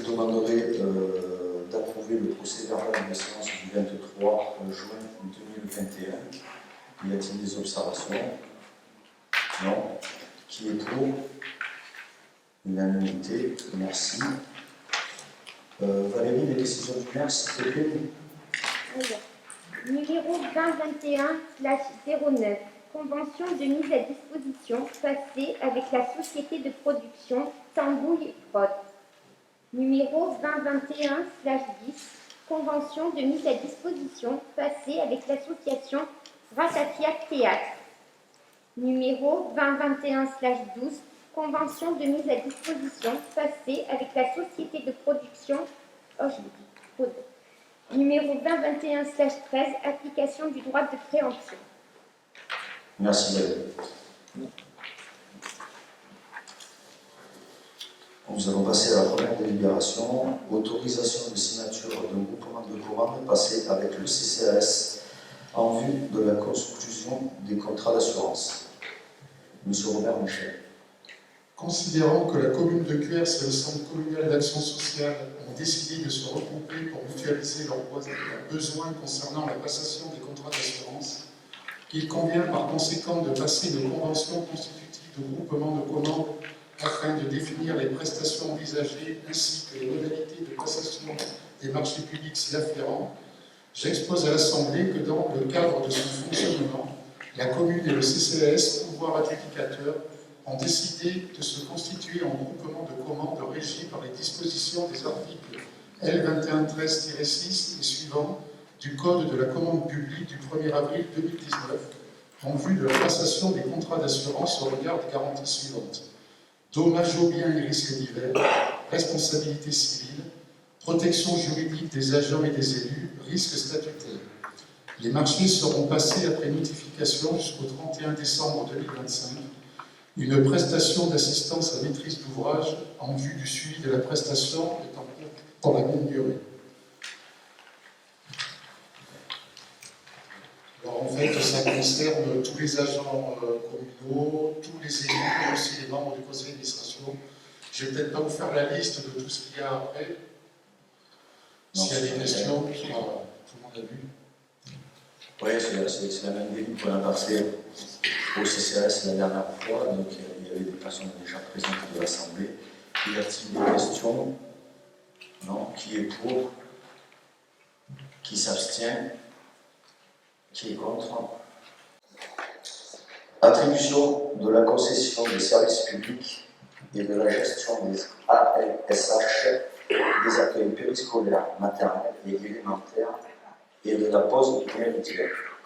demanderai d'approuver le procès-verbal de la séance du 23 juin 2021. Y a-t-il des observations? Non. Qui est pour? Unanimité. Merci. Valérie, les décisions du maire, s'il te plaît. Alors, numéro 2021/09, convention de mise à disposition passée avec la société de production Tambouille Prod. Numéro 2021/10, convention de mise à disposition passée avec l'association Ratatiak Théâtre. Numéro 2021/12, convention de mise à disposition passée avec la société de production Numéro 2021/13, application du droit de préemption. Merci Valérie. Nous allons passer à la première délibération. Autorisation de signature d'un groupement de commandes passé avec le CCAS en vue de la conclusion des contrats d'assurance. Monsieur Robert Michel. Considérant que la commune de Cuers et le Centre communal d'action sociale ont décidé de se regrouper pour mutualiser leurs besoins concernant la passation des contrats d'assurance, il convient par conséquent de passer une convention constitutive de groupement de commandes afin de définir les prestations envisagées ainsi que les modalités de passation des marchés publics s'y afférents. J'expose à l'Assemblée que dans le cadre de son fonctionnement, la commune et le CCAS, pouvoir adjudicateur, ont décidé de se constituer en groupement de commandes régi par les dispositions des articles L2113-6 et suivants du Code de la commande publique du 1er avril 2019 en vue de la passation des contrats d'assurance au regard des garanties suivantes: dommages aux biens et risques divers, responsabilité civile, protection juridique des agents et des élus, risques statutaires. Les marchés seront passés après notification jusqu'au 31 décembre 2025. Une prestation d'assistance à maîtrise d'ouvrage en vue du suivi de la prestation est en cours pour la même durée. Alors en fait, ça concerne tous les agents communaux, tous les élus, mais aussi les membres du conseil d'administration. Je ne vais peut-être pas vous faire la liste de tout ce qu'il y a après. S'il y a des questions, tout le monde a vu. Oui, c'est la même début qu'on a passé au CCAS la dernière fois, donc il y avait des personnes déjà présentes de l'Assemblée. Y a-t-il des questions? Non. Qui est pour? Qui s'abstient? Qui est contre? Attribution de la concession des services publics et de la gestion des ALSH, des accueils périscolaires, maternels et élémentaires et de la pause primaire.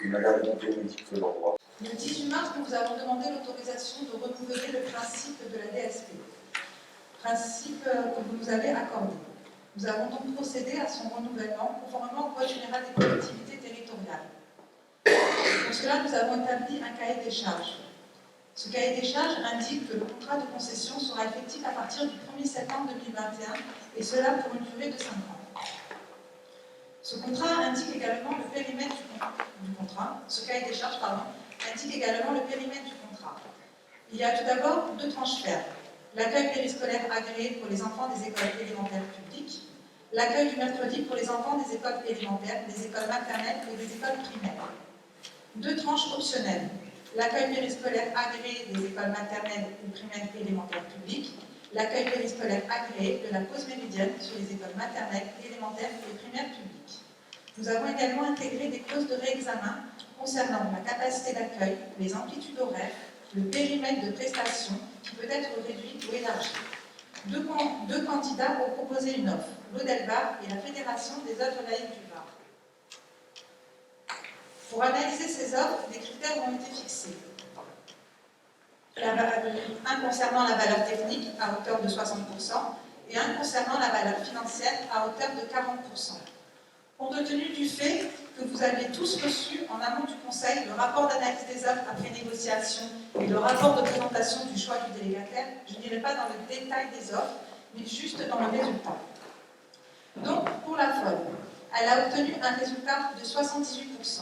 Madame Bénédicte Leroy. Le 18 mars, nous vous avons demandé l'autorisation de renouveler le principe de la DSP, principe que vous nous avez accordé. Nous avons donc procédé à son renouvellement conformément au Code général des collectivités territoriales. Pour cela, nous avons établi un cahier des charges. Ce cahier des charges indique que le contrat de concession sera effectif à partir du 1er septembre 2021, et cela pour une durée de 5 ans. Ce contrat indique également le périmètre du contrat. Ce cahier des charges, indique également le périmètre du contrat. Il y a tout d'abord 2 tranches fermes. L'accueil périscolaire agréé pour les enfants des écoles élémentaires publiques, l'accueil du mercredi pour les enfants des écoles élémentaires, des écoles maternelles et des écoles primaires. 2 tranches optionnelles. L'accueil périscolaire agréé des écoles maternelles et primaires élémentaires publiques, l'accueil périscolaire agréé de la pause méridienne sur les écoles maternelles, élémentaires et primaires publiques. Nous avons également intégré des clauses de réexamen concernant la capacité d'accueil, les amplitudes horaires, le périmètre de prestation qui peut être réduit ou élargi. 2 candidats ont proposé une offre, l'Odelbar et la Fédération des œuvres laïques du Var. Pour analyser ces offres, des critères ont été fixés. Un concernant la valeur technique à hauteur de 60% et un concernant la valeur financière à hauteur de 40%. Compte tenu du fait que vous avez tous reçu en amont du Conseil le rapport d'analyse des offres après négociation et le rapport de présentation du choix du délégataire, je n'irai pas dans le détail des offres, mais juste dans le résultat. Donc, pour la FOD, elle a obtenu un résultat de 78%.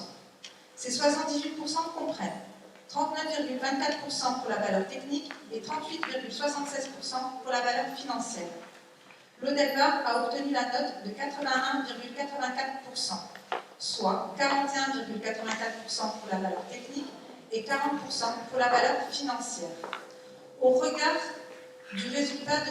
Ces 78% comprennent 39,24% pour la valeur technique et 38,76% pour la valeur financière. l'Audelbar a obtenu la note de 81,84%, soit 41,84% pour la valeur technique et 40% pour la valeur financière. Au regard du résultat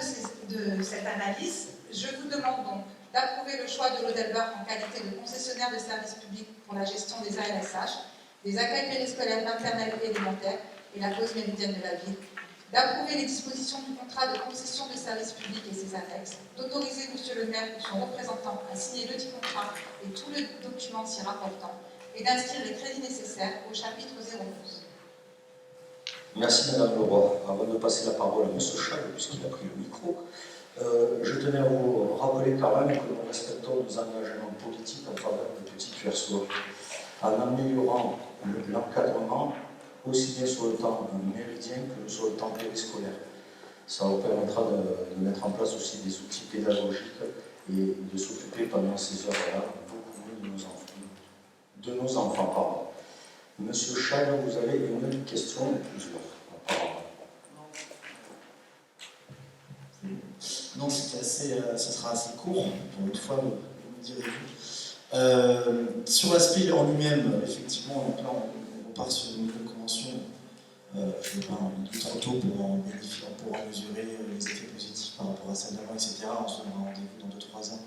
de cette analyse, je vous demande donc d'approuver le choix de l'Audelbar en qualité de concessionnaire de services publics pour la gestion des ALSH, des accueils périscolaires maternels et élémentaires et la pause méridienne de la ville, d'approuver les dispositions du contrat de concession de services publics et ses annexes, d'autoriser Monsieur le maire ou son représentant à signer le dit contrat et tous les documents s'y rapportant, et d'inscrire les crédits nécessaires au chapitre 012. Merci Madame Leroy. Avant de passer la parole à M. Chal, puisqu'il a pris le micro, je tenais à vous rappeler quand même que nous respectons nos engagements politiques en faveur de Petit Puerso, en améliorant l'encadrement aussi bien sur le temps méridien que sur le temps périscolaire. Ça vous permettra de mettre en place aussi des outils pédagogiques et de s'occuper pendant ces heures-là beaucoup mieux de nos enfants. Monsieur Chal, vous avez une question ou plusieurs? Non, ça sera assez court, pour une fois, vous me direz-vous. Sur l'aspect en lui-même, effectivement, donc là, on part sur une nouvelle convention. Je ne vais pas en dire trop tôt pour en mesurer les effets positifs par rapport à celle d'avant, etc. On se donnera rendez-vous dans 2-3 ans,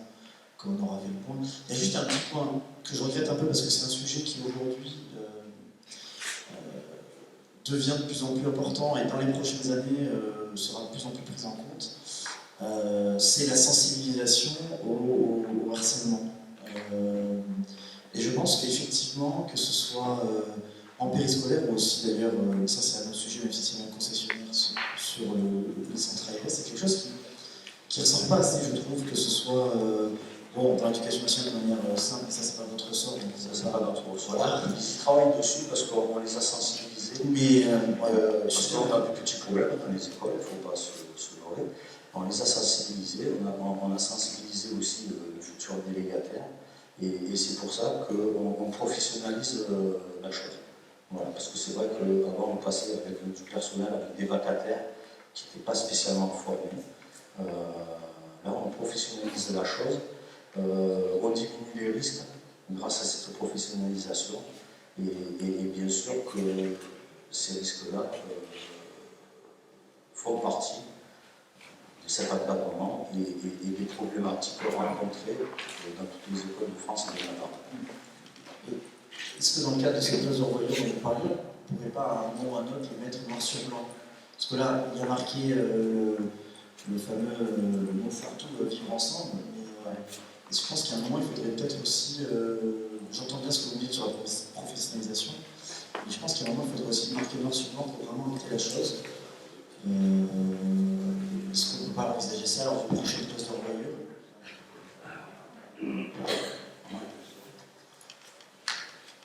quand on aura fait le point. Il y a juste un petit point que je regrette un peu, parce que c'est un sujet qui, aujourd'hui, devient de plus en plus important et dans les prochaines années sera de plus en plus pris en compte. C'est la sensibilisation au harcèlement. Et je pense qu'effectivement, que ce soit en périscolaire ou aussi d'ailleurs, ça c'est un autre sujet, même si c'est un concessionnaire sur les centres aérés, c'est quelque chose qui ne ressort pas assez, je trouve, que ce soit bon, dans l'éducation nationale de manière simple, ça c'est pas votre ressort. Ça c'est pas notre ressort. Voilà. Ils travaillent dessus parce qu'on les a sensibilisés. Mais parce qu'on a des petits problèmes dans les écoles, il ne faut pas se leurrer. On les a sensibilisés, on a sensibilisé aussi le futur délégataire, et c'est pour ça qu'on professionnalise la chose. Voilà, parce que c'est vrai qu'avant on passait avec du personnel, avec des vacataires qui n'étaient pas spécialement formés. Là on professionnalise la chose, on diminue les risques grâce à cette professionnalisation, et bien sûr que ces risques-là font partie de cet encadrement et des problématiques rencontrées dans toutes les écoles de France et de Navarre. Est-ce que dans le cadre de cette clause de revoyure dont vous parliez, on ne pourrait pas à un moment ou à un autre les mettre noir sur blanc? Parce que là, il y a marqué le fameux mot fourre-tout, vivre ensemble, mais je pense qu'à un moment, il faudrait peut-être aussi, j'entends bien ce que vous dites sur la professionnalisation, mais je pense qu'à un moment, il faudrait aussi marquer noir sur blanc pour vraiment limiter la chose. Est-ce qu'on ne peut pas envisager ça lors d'une prochaine clause de revoyure?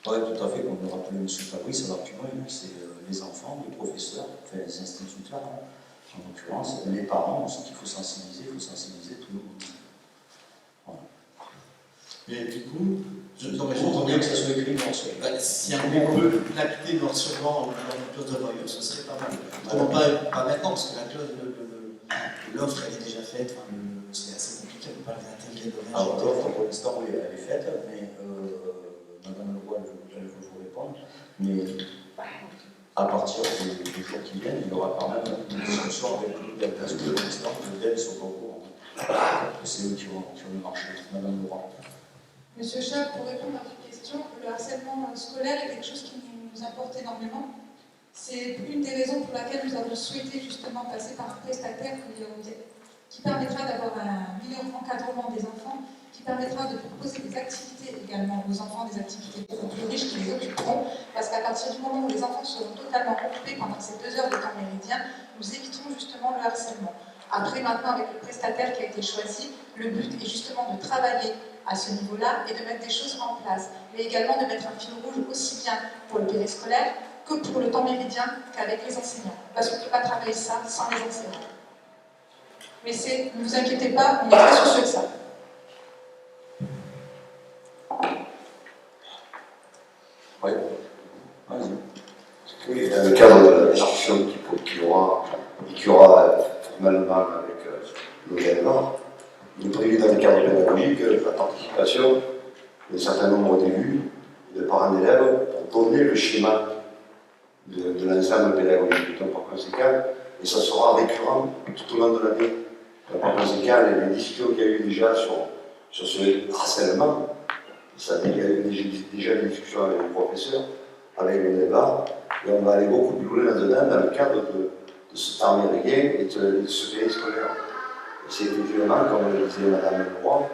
Oui, tout à fait, comme le rappelait M. Fabrice, ça va plus loin, c'est les enfants, les professeurs, enfin les instituteurs, en l'occurrence, les parents aussi qu'il faut sensibiliser tout le monde. Voilà. Mais du coup, j'entends bien que ça soit écrit noir sur blanc. Si on peut l'appliquer noir sur blanc dans une clause de revoyure, ce serait pas mal. Pas maintenant, parce que la clause de l'offre, elle est déjà faite, c'est assez compliqué, on ne peut pas l'intégrer de rien. Alors l'offre, pour l'instant, oui, elle est faite, mais Madame Leroy, elle veut vous répondre, mais à partir des jours qui viennent, il y aura quand même une discussion avec le parce que pour l'instant, le DEL sont pas au courant. C'est eux qui vont marcher. Madame Leroy. Monsieur Chal, pour répondre à votre question, le harcèlement scolaire est quelque chose qui nous importe énormément. C'est une des raisons pour laquelle nous avons souhaité justement passer par un prestataire qui permettra d'avoir un meilleur encadrement des enfants, qui permettra de proposer des activités également aux enfants, des activités beaucoup plus riches qui les occuperont, parce qu'à partir du moment où les enfants seront totalement occupés pendant ces 2 heures de temps méridien, nous éviterons justement le harcèlement. Après, maintenant, avec le prestataire qui a été choisi, le but est justement de travailler à ce niveau-là et de mettre des choses en place, mais également de mettre un fil rouge aussi bien pour le périscolaire que pour le temps méridien qu'avec les enseignants, parce qu'on ne peut pas travailler ça sans les enseignants. Mais ne vous inquiétez pas, on est très soucieux de ça. Oui, vas-y. Oui, dans le cadre de la discussion qu'il y aura formellement avec l'Audelbar, de prévu dans le cadre pédagogique la participation d'un certain nombre d'élus et de parents d'élèves pour donner le schéma de l'ensemble pédagogique. Donc, par conséquent, et ça sera récurrent tout au long de l'année. Par conséquent, les discussions qu'il y a eu déjà sur ce harcèlement, ça veut dire qu'il y a eu déjà des discussions avec les professeurs, avec le débat, et on va aller beaucoup plus loin là-dedans dans le cadre de ce temps méridien et de ce pays scolaire. Et c'est effectivement, comme le disait Madame Leroy,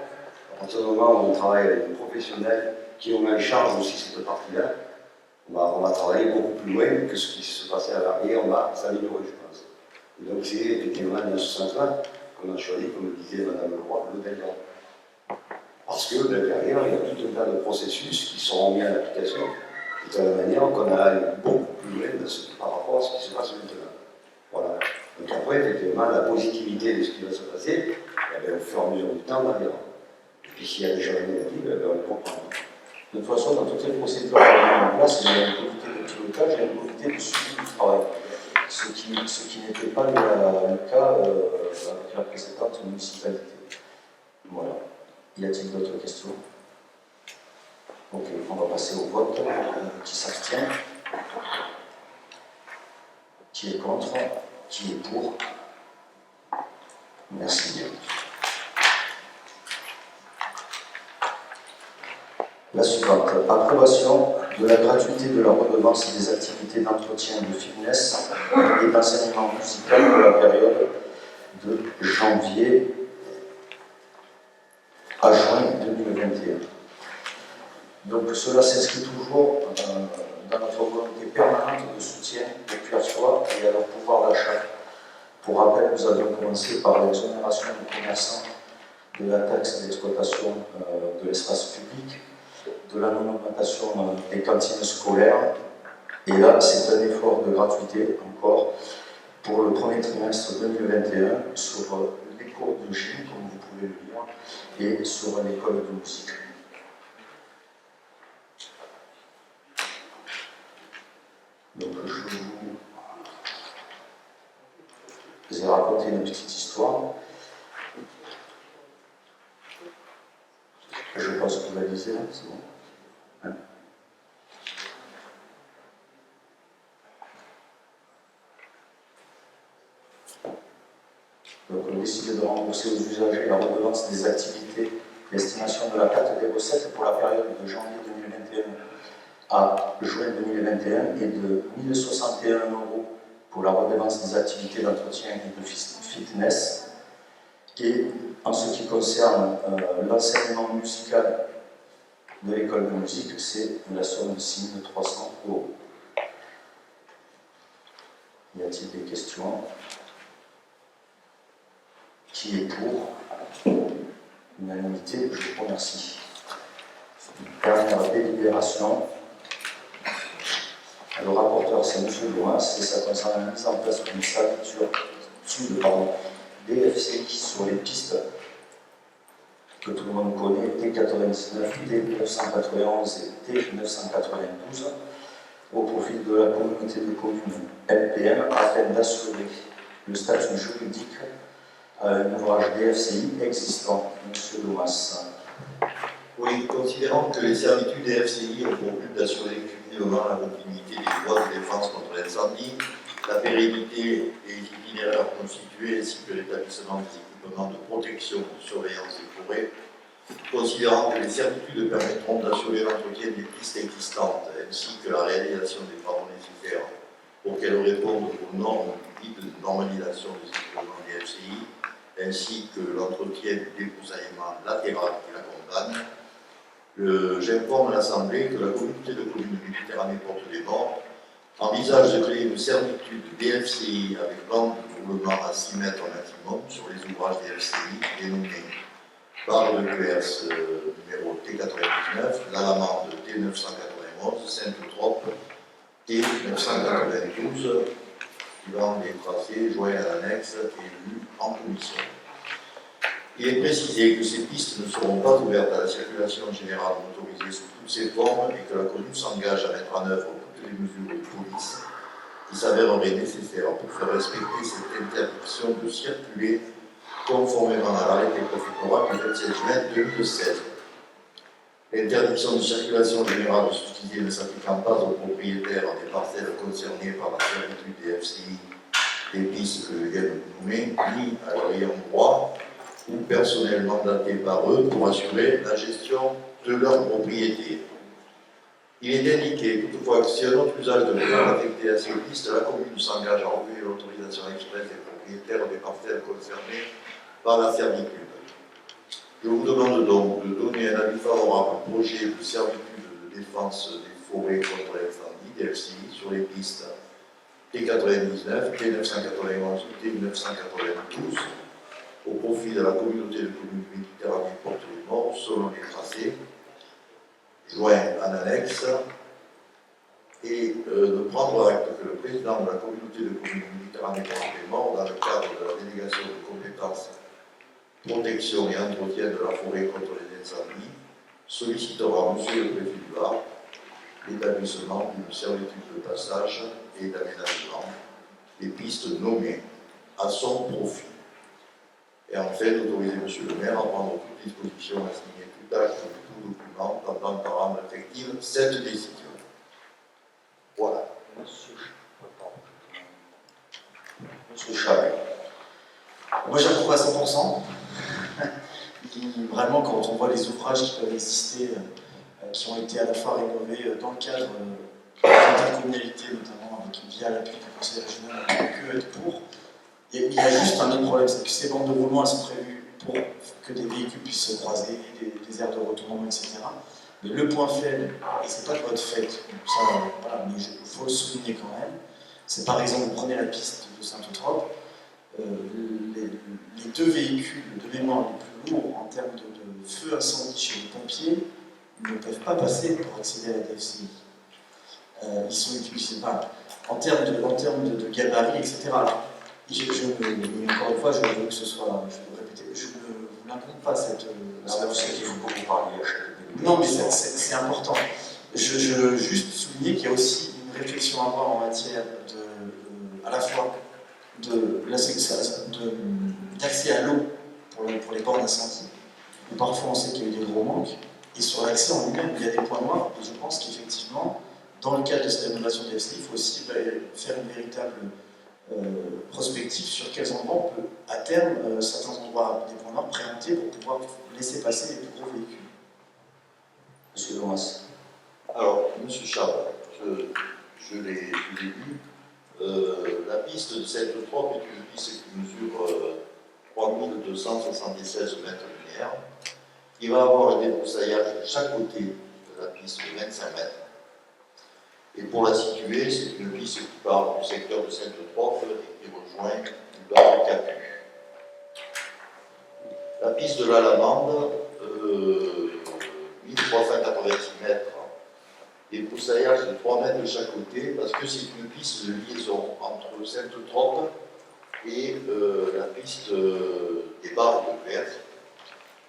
à partir du moment où on travaille avec des professionnels qui ont en charge aussi cette partie-là, on va travailler beaucoup plus loin que ce qui se passait avant, et on va s'améliorer, je pense. Et donc c'est effectivement dans ce sens-là qu'on a choisi, comme le disait Madame Leroy, le débat. Parce que derrière, il y a tout un tas de processus qui seront mis en application de telle manière qu'on aille beaucoup plus loin par rapport à ce qui se passe maintenant. Voilà. Donc après, effectivement, la positivité de ce qui va se passer, eh bien, au fur et à mesure du temps, on va dire. Et puis s'il y a des choses négatives, eh bien, on les comprend. De toute façon, dans toutes les procédures qu'on a mis en place, il y a un comité de pilotage et un comité de suivi du travail. Ce qui n'était pas le cas avec la précédente municipalité. Voilà. Y a-t-il d'autres questions? Ok, on va passer au vote. Qui s'abstient? Qui est contre? Qui est pour? Merci bien. La suivante, approbation de la gratuité de la redevance des activités d'entretien de fitness et d'enseignement musical pour la période de janvier à juin 2021. Donc cela s'inscrit toujours dans notre volonté permanente de soutien aux Puertois et à leur pouvoir d'achat. Pour rappel, nous avions commencé par l'exonération des commerçants de la taxe d'exploitation de l'espace public, de la non-augmentation des cantines scolaires. Et là, c'est un effort de gratuité encore pour le premier trimestre 2021 sur les cours de gym, comme vous pouvez le lire, et sur l'école de musique. Donc je vous ai raconté une petite histoire. Je pense que vous la lisez là, c'est bon. Hein? Donc on a décidé de rembourser aux usagers la redevance des activités, l'estimation de la perte des recettes pour la période de janvier 2021 à juin 2021 est de 1 061 € pour la redevance des activités d'entretien et de fitness. Et en ce qui concerne l'enseignement musical de l'école de musique, c'est la somme ici de 300 €. Y a-t-il des questions? Qui est pour? Unanimité, je vous remercie. Dernière délibération. Le rapporteur, c'est M. Lomas, et ça concerne la mise en place d'une servitude DFCI sur les pistes que tout le monde connaît, T99, T991 et T992, au profit de la communauté de communes LPM, afin d'assurer le statut juridique à un ouvrage DFCI existant. M. Lomas. Oui, considérant que les servitudes DFCI ont pour but d'assurer cumulativement la continuité des droits de défense contre l'incendie, la pérennité des itinéraires constitués ainsi que l'établissement des équipements de protection, de surveillance des forêts, considérant que les servitudes permettront d'assurer l'entretien des pistes existantes ainsi que la réalisation des travaux nécessaires pour qu'elles répondent aux normes du guide de normalisation des équipements DFCI ainsi que l'entretien du débroussaillement latéral qui l'accompagne, j'informe l'Assemblée que la communauté de communes Méditerranée Porte des Morts envisage de créer une servitude DFCI avec bande de roulement à 6 mètres maximum sur les ouvrages DFCI dénommés par le QS numéro T99, l'Alamande T991, Sainte-Trope T992, suivant les tracés joints à l'annexe et lus en commission. Il est précisé que ces pistes ne seront pas ouvertes à la circulation générale motorisée sous toutes ses formes et que la commune s'engage à mettre en œuvre toutes les mesures de police qui s'avéreraient nécessaires pour faire respecter cette interdiction de circuler conformément à l'arrêté préfectoral du 27 juin 2016. L'interdiction de circulation générale de subsidiés ne s'appliquant pas aux propriétaires des parcelles concernées par la servitude des FCI, des pistes que je viens de nommer, ni à leur ayant droit ou personnel mandaté par eux pour assurer la gestion de leur propriété. Il est indiqué toutefois que si un autre usage devait être affecté à ces pistes, la commune s'engage à recueillir l'autorisation expresse des propriétaires des parcelles concernées par la servitude. Je vous demande donc de donner un avis favorable au projet de servitude de défense des forêts contre l'incendie, DFCI, sur les pistes T99, T991 et T992, au profit de la communauté de communes Méditerranée Porte-les-Morts, selon les tracés, joints en annexe, et de prendre acte que le président de la communauté de communes Méditerranée Porte-les-Morts, dans le cadre de la délégation de compétences protection et entretien de la forêt contre les incendies, sollicitera M. le préfet du Var l'établissement d'une servitude de passage et d'aménagement des pistes nommées à son profit. Et enfin, d'autoriser M. le maire à prendre toute disposition à signer tout acte ou tout document tendant à rendre effective cette décision. Voilà. Monsieur Chalet. Moi, j'approuve à 100%. Vraiment, quand on voit les ouvrages qui peuvent exister, qui ont été à la fois rénovés dans le cadre de l'intercommunalité, notamment via l'appui du conseil régional, on ne peut que être pour. Il y a juste un autre problème, c'est que ces bandes de roulement, elles sont prévues pour que des véhicules puissent se croiser, des aires de retournement, etc. Mais le point faible, et c'est pas de votre fait, ça, voilà, mais il faut le souligner quand même, c'est par exemple, vous prenez la piste de Saint-Eutrope, les deux véhicules de mémoire les plus lourds en termes de feu incendie chez les pompiers ne peuvent pas passer pour accéder à la DFCI. Ils sont utilisés pas. En termes de gabarit, etc. Alors, encore une fois, je veux que ce soit, je veux répéter, je ne vous n'impose pas cette. Vous savez qu'il faut que vous parliez à chaque Non, mais c'est important. Je veux juste souligner qu'il y a aussi une réflexion à avoir en matière à la fois d'accès à l'eau pour les bornes d'incendie. Parfois, on sait qu'il y a eu des gros manques. Et sur l'accès en lui-même, il y a des points noirs. Et je pense qu'effectivement, dans le cadre de cette rénovation des FCI, il faut aussi faire une véritable prospective sur quels endroits on peut, à terme, certains endroits, des points noirs préemptés pour pouvoir laisser passer les plus gros véhicules. Monsieur Lomas. Alors, M. Charles, je l'ai vu. La piste de Sainte-Eutrope est une piste qui mesure 3276 mètres linéaires. Il va avoir un débroussaillage de chaque côté de la piste de 25 mètres. Et pour la situer, c'est une piste qui part du secteur de Sainte-Eutrope et qui rejoint du bas de Capu. La piste de la Lamande, 1386 mètres, débroussaillage de 3 mètres de chaque côté, parce que c'est une piste de liaison entre Sainte-Eutrope et la piste des barres de Clerc.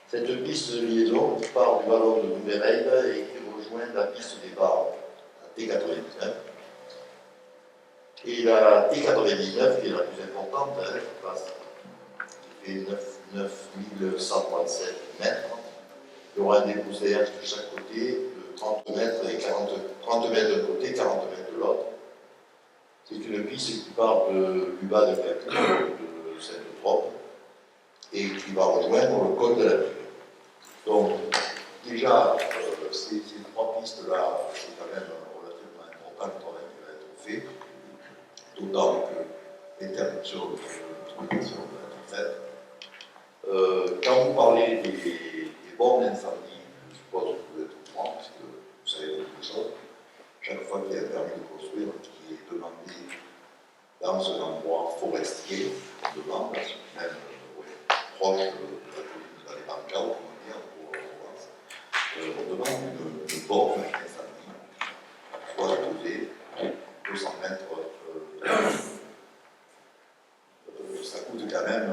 Cette piste de liaison qui part du vallon de Nouvéreil et qui rejoint la piste des barres, la T99. Et la T99, qui est la plus importante, qui fait 9137 mètres, il y aura un débroussaillage de chaque côté de 30 mètres d'un côté, 40 mètres de l'autre. C'est une piste qui part du bas de Clairvaux, de Sainte-Eutrope, et qui va rejoindre le col de la ville. Donc, déjà, ces trois pistes-là, c'est quand même relativement important le travail qui va être fait, d'autant que l'interruption de protection va être faite. Quand vous parlez des bornes d'incendie, je suppose que vous êtes au courant, parce que vous savez beaucoup de choses. Chaque fois qu'il y a un permis de construire qui est demandé dans un endroit forestier, on demande, même proche de la commune de la Banca, on demande une borne d'incendie, soit posée 200 mètres. Ça coûte quand même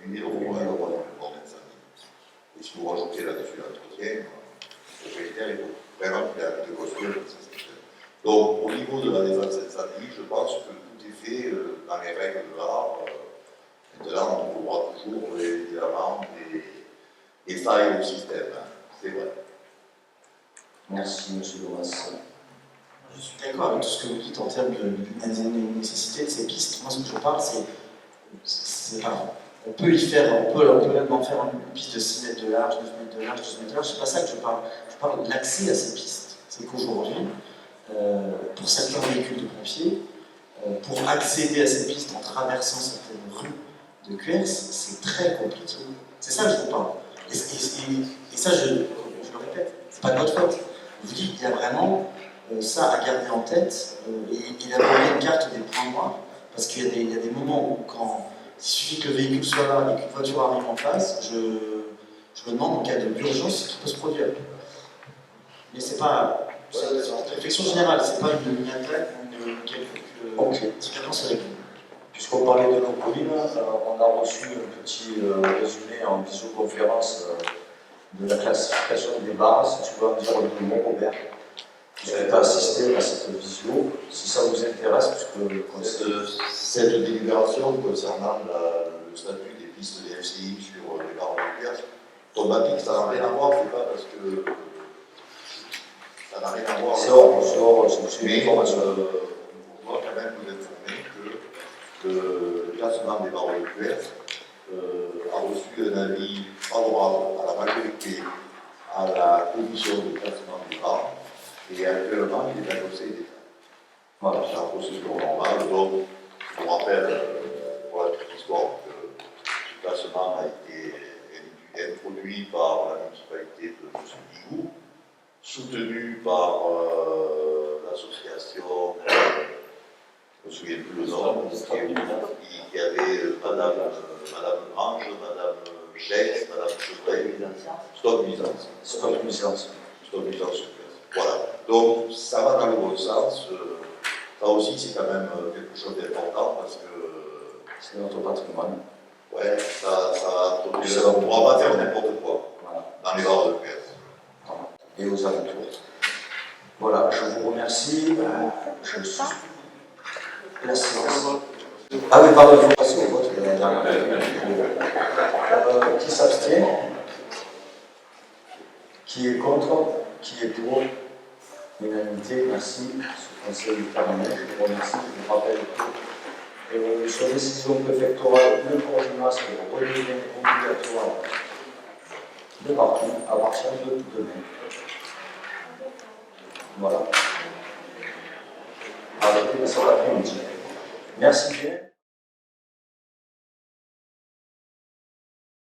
8 000 € à l'euro une borne d'incendie. Et si vous rajoutez là-dessus l'entretien, le propriétaire est vraiment qu'il a envie de construire une système. Donc, au niveau de la défense incendie, je pense que tout est fait dans les règles de l'art. Maintenant, on trouvera toujours les et failles au système, hein. C'est vrai. Merci, monsieur Loras. Je suis d'accord avec tout ce que vous dites en termes de nécessité de ces pistes. Moi, ce que je parle, on peut y faire, on peut même en faire une piste de 6 mètres de large, 9 mètres de large, 12 mètres de large. C'est pas ça que je parle. Je parle de l'accès à ces pistes. C'est qu'aujourd'hui, pour certains véhicules de pompiers, pour accéder à ces pistes en traversant certaines rues de Cuers, c'est très compliqué. C'est ça que je vous parle. Et ça, je le répète, c'est pas de votre faute. Je vous dis, il y a vraiment ça à garder en tête et élaborer une carte des points noirs, parce qu'il y a des moments où, quand il suffit que le véhicule soit là et qu'une voiture arrive en face, je me demande en cas d'urgence ce qui peut se produire. Mais c'est pas. C'est une réflexion générale, c'est pas une attaque ou une quelconque différence avec nous. Puisqu'on parlait de nos collines, on a reçu un petit résumé en visioconférence de la classification des barres. Si tu veux en dire deux mots, Robert, puisque tu as assisté à cette visio, si ça vous intéresse, puisque Cette délibération concernant le statut des pistes des FCI sur les barres de Cuers tombe à pic, ça n'a rien à voir, c'est pas parce que ça n'a rien à voir. c'est hors, c'est Mais une information. on doit quand même vous informer que le classement des barres de Cuers a reçu un avis favorable à la majorité à la commission de classement des barres et actuellement il est à conseil d'État. Voilà, c'est la procédure normale, donc je vous rappelle, pour la petite histoire, que ce classement a été introduit par la municipalité de M. Bigou, soutenu par l'association, je ne me souviens plus le nom, qui avait Madame Ange, Madame Gex, Madame Chevret, Stop Nuisance. Voilà, donc ça va dans le bon sens. Ça aussi, c'est quand même quelque chose d'important parce que C'est notre patrimoine. ouais, on ne pourra pas faire n'importe quoi dans les barres de Cuers. Et aux alentours. Voilà, je vous remercie. Je suis la séance. Ah oui, pardon, il faut passer au vote de la dernière. Qui s'abstient? Qui est contre? Qui est pour? Unanimité, merci. Ce conseil est terminé. Je vous remercie. Je vous rappelle que sur décision préfectorale, le projet masse redevient obligatoire de partout à partir de demain. Voilà. Arrêtez sur l'après-midi. Merci bien.